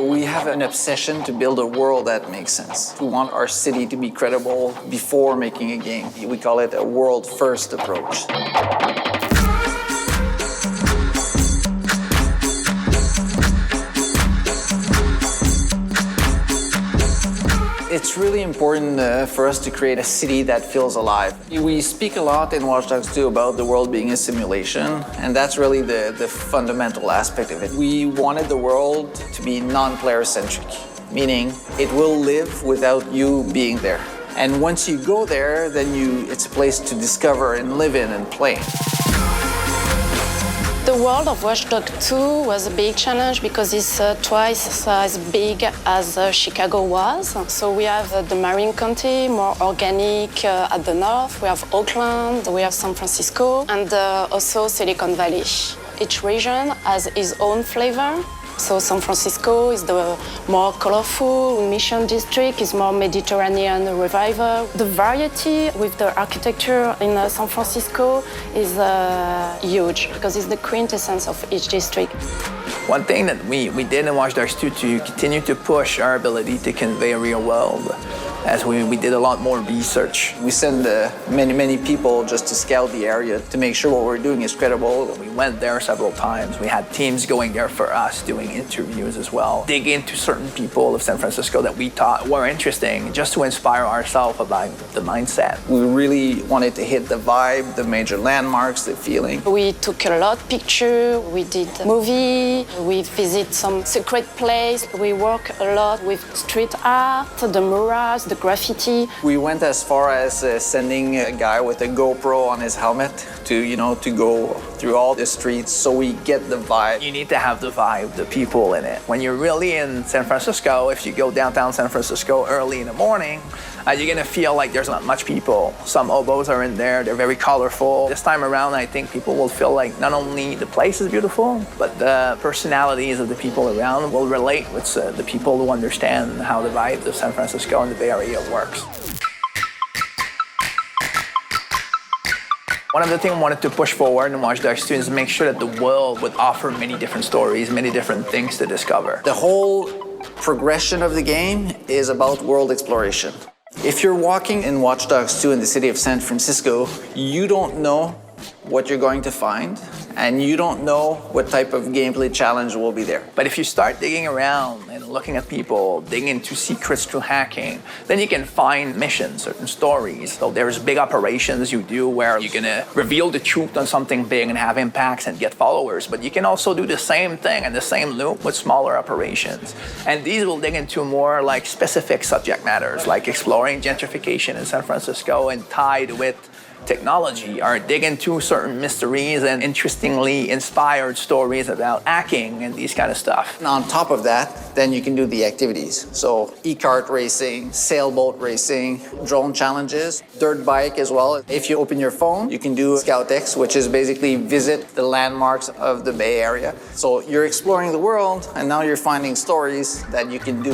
We have an obsession to build a world that makes sense. We want our city to be credible before making a game. We call it a world-first approach. It's really important for us to create a city that feels alive. We speak a lot in Watch Dogs 2 about the world being a simulation, and that's really the fundamental aspect of it. We wanted the world to be non-player centric, meaning it will live without you being there. And once you go there, then it's a place to discover and live in and play. The world of Watch Dogs 2 was a big challenge because it's twice as big as Chicago was. So we have the Marin County, more organic at the north. We have Oakland, we have San Francisco, and also Silicon Valley. Each region has its own flavor. So San Francisco is the more colorful, Mission District is more Mediterranean revival. The variety with the architecture in San Francisco is huge because it's the quintessence of each district. One thing that we did in Watch Dogs 2 to continue to push our ability to convey a real world, as we did a lot more research. We send many people just to scout the area to make sure what we're doing is credible. We went there several times. We had teams going there for us, doing interviews as well. Dig into certain people of San Francisco that we thought were interesting, just to inspire ourselves about the mindset. We really wanted to hit the vibe, the major landmarks, the feeling. We took a lot of pictures, we did a movie, we visit some secret place. We work a lot with street art, the murals, the graffiti. We went as far as sending a guy with a GoPro on his helmet to go through all the streets so we get the vibe. You need to have the vibe, the people in it. When you're really in San Francisco, if you go downtown San Francisco early in the morning, you're gonna feel like there's not much people. Some oboes are in there, they're very colorful. This time around, I think people will feel like not only the place is beautiful, but the personalities of the people around will relate with the people who understand how the vibe of San Francisco and the Bay Area works. One of the things I wanted to push forward in Watch Dogs 2 is make sure that the world would offer many different stories, many different things to discover. The whole progression of the game is about world exploration. If you're walking in Watch Dogs 2 in the city of San Francisco, you don't know what you're going to find, and you don't know what type of gameplay challenge will be there. But if you start digging around and looking at people, digging into secrets through hacking, then you can find missions, certain stories. So there's big operations you do where you're gonna reveal the truth on something big and have impacts and get followers. But you can also do the same thing and the same loop with smaller operations. And these will dig into more like specific subject matters, like exploring gentrification in San Francisco and tied with technology, or dig into certain mysteries and interestingly inspired stories about hacking and these kind of stuff. And on top of that, then you can do the activities. So e-kart racing, sailboat racing, drone challenges, dirt bike as well. If you open your phone, you can do Scout X, which is basically visit the landmarks of the Bay Area. So you're exploring the world, and now you're finding stories that you can do.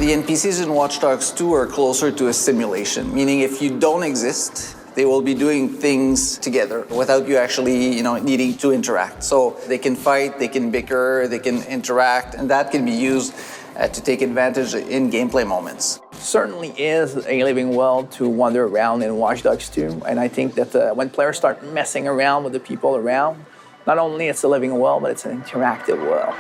The NPCs in Watch Dogs 2 are closer to a simulation, meaning if you don't exist, they will be doing things together without you actually, needing to interact. So they can fight, they can bicker, they can interact, and that can be used to take advantage in gameplay moments. Certainly is a living world to wander around in Watch Dogs 2, and I think that when players start messing around with the people around, not only it's a living world, but it's an interactive world.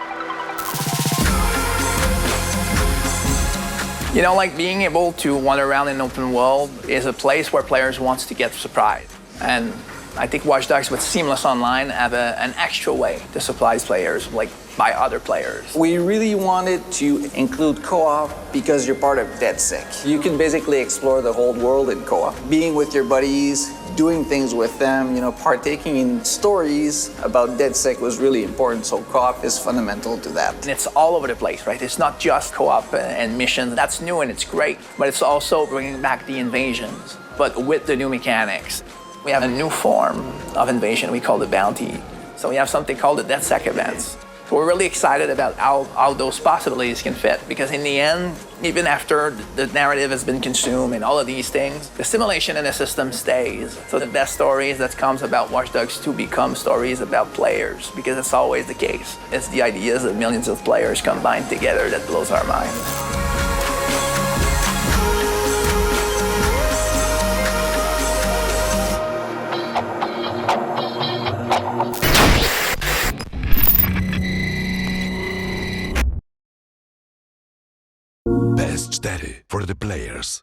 Like being able to wander around in an open world is a place where players want to get surprised. And I think Watch Dogs with Seamless Online have an extra way to surprise players, like by other players. We really wanted to include co-op because you're part of DedSec. You can basically explore the whole world in co-op. Being with your buddies, doing things with them, partaking in stories about DedSec was really important, so co-op is fundamental to that. And it's all over the place, right? It's not just co-op and missions. That's new and it's great, but it's also bringing back the invasions, but with the new mechanics. We have a new form of invasion we call the bounty. So we have something called the DedSec events. So we're really excited about how those possibilities can fit, because in the end, even after the narrative has been consumed and all of these things, the simulation in the system stays. So the best stories that comes about Watch Dogs 2 become stories about players, because it's always the case. It's the ideas of millions of players combined together that blows our minds. PS4 for the players.